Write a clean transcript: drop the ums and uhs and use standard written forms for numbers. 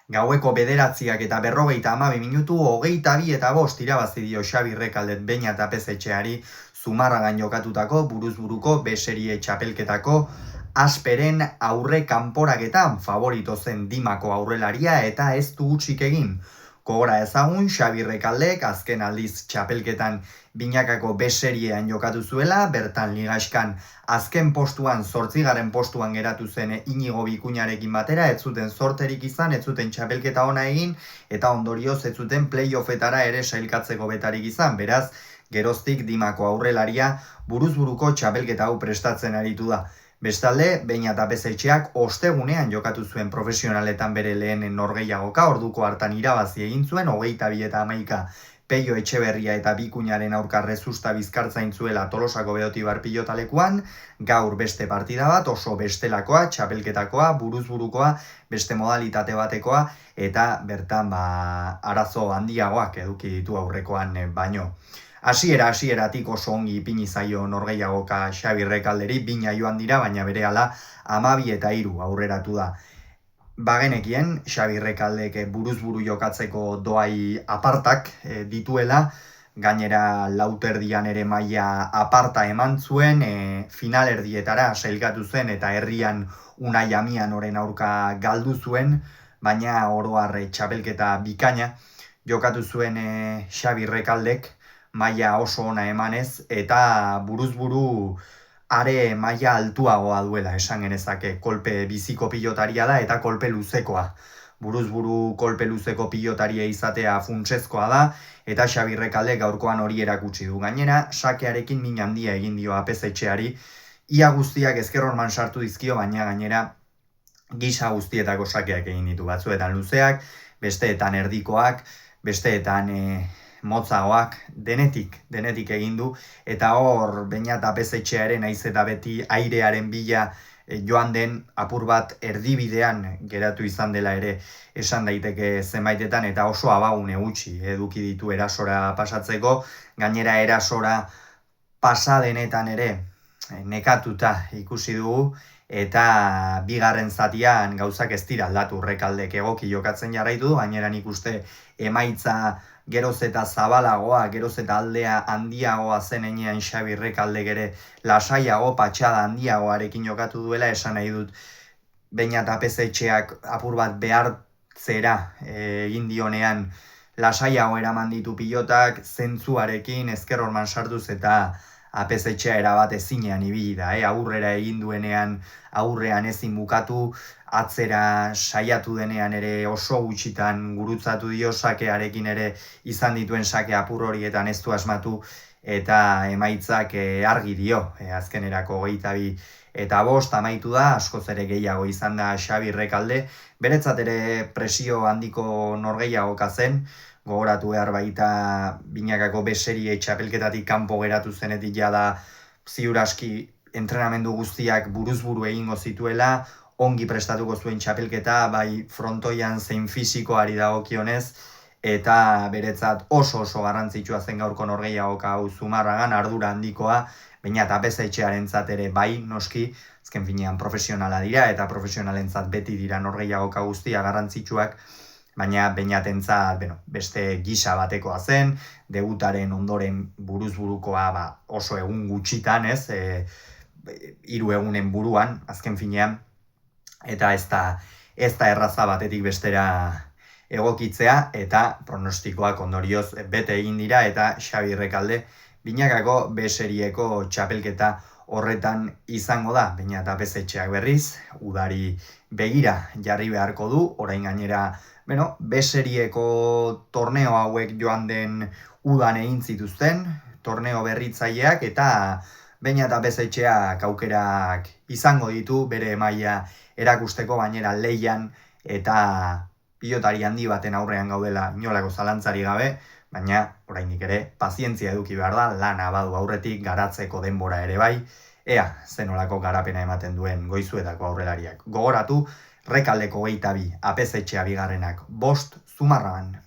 Gaueko 9:52 22:22 irabazi dio Xabi Rekaldet Beñat Apezetxeari Zumarragan jokatutako buruz-buruko B-serie txapelketako Asperen aurre kanporaketan favorito zen Dimako aurrelaria eta ez du hutsik egin. Gogora ezagun, Xabi Rekaldek azken aldiz txapelketan binakako B-seriean jokatu zuela, bertan ligaxkan azken postuan, 8. postuan geratu zen Inigo Bikuñarekin batera, ez zuten zorterik izan, ez zuten txapelketa ona egin, eta ondorioz ez zuten playoffetara ere sailkatzeko betarik izan, beraz, geroztik Dimako aurrelaria buruz-buruko txapelketa hau prestatzen aritu da. Bestalde, Beñat Apezetxeak ostegunean jokatu zuen profesionaletan bere lehen norgehiagoka, orduko hartan irabazi egin zuen, 22:11 Peio Etxeberria eta Bikuñaren aurka Rezusta Bizkartzain zuela Tolosako Beotibar pilotalekuan, gaur beste partida bat, oso bestelakoa, txapelketakoa, buruz-burukoa, beste modalitate batekoa, eta bertan arazo handiagoak eduki ditu aurrekoan baino. Hasieratik oso ongi ipini zaio norgehiagoka Xabi Rekalderi, bina joan dira, baina berehala 12-3 aurreratu da. Bagenekien, Xabi Rekaldek buruz-buru jokatzeko doai apartak dituela, gainera lauterdian ere maila aparta eman zuen, finalerdietara sailkatu zen eta herrian Unai Amianoren aurka galdu zuen, baina oro har txapelketa bikaina jokatu zuen Xabi Rekaldek, maila oso ona emanez, eta buruz-buru are maila altuagoa duela esan genezake. Kolpe biziko pilotaria da eta kolpe luzekoa. Buruz-buru kolpe luzeko pilotaria izatea funtsezkoa da, eta Xabi Rekaldek gaurkoan hori erakutsi du. Gainera, sakearekin min handia egin dio Apezetxeari, ia guztiak ezkerrorman sartu dizkio, baina gainera gisa guztietako sakeak egin ditu, batzuetan luzeak, besteetan erdikoak, besteetan motzagoak, denetik egin du, eta hor Beñat Apezetxearen naiz eta beti airearen bila joan den apur bat erdibidean geratu izan dela ere esan daiteke zenbaitetan, eta oso abagune gutxi eduki ditu erasora pasatzeko, gainera erasora pasa denetan ere nekatuta ikusi dugu, eta bigarren zatian gauzak ez dira aldatu. Rekaldek egoki jokatzen jarraitu du, gainera nik uste emaitza geroz eta zabalagoa, geroz eta aldea handiagoa zen enean Xabi Rekaldek ere lasaiago, patxada handiagoarekin jokatu duela, esan nahi dut Beñat Apezetxeak apur bat behartzera egin dionean lasaiago eraman ditu pilotak, zentzuarekin, ezkerrorman sartuz, eta Apezetxea erabat ezinean ibili da, aurrera egin duenean aurrean ezin bukatu, atzera saiatu denean ere oso gutxitan gurutzatu dio, sakearekin ere izan dituen sake apur horietan ez du asmatu, eta emaitzak argi dio, azkenerako 22-5 amaitu da, askoz ere gehiago izan da Xabi Rekalde, beretzat ere presio handiko norgehiagoka zen, gogoratu behar baita binakako B-serie txapelketatik kanpo geratu zenetik jada ziur aski entrenamendu guztiak buruz-buru egingo zituela, ongi prestatuko zuen txapelketa, bai frontoian zein fisikoari dagokionez, eta beretzat oso garrantzitsua zen gaurko norgehiagoka hau Zumarragan, ardura handikoa, Beñat Apezetxearentzat ere bai noski, azken finean profesionala dira, eta profesionalentzat beti dira norgehiagoka guztia garrantzitsuak, baina Beñatentzat beste gisa batekoa zen, debutaren ondoren buruz-burukoa oso egun gutxitan, 3 egunen buruan, azken finean, eta ez da erraza batetik bestera egokitzea, eta pronostikoak ondorioz bete egin dira, eta Xabi Rekalde binakako B-serieko txapelketa horretan izango da. Beñat Apezetxeak berriz, udari begira jarri beharko du, orain gainera B-serieko torneo hauek joan den udan egin zituzten, torneo berritzaileak, eta Beñat Apezetxeak aukerak izango ditu bere maila erakusteko, gainera leian eta pilotari handi baten aurrean gaudela inolako zalantzari gabe, baina oraindik ere pazientzia eduki behar da, lana badu aurretik, garatzeko denbora ere bai, ea zenolako garapena ematen duen Goizuetako aurrelariak. Gogoratu, Rekaldeko 22, Apezetxea bigarrenak 5, Zumarragan.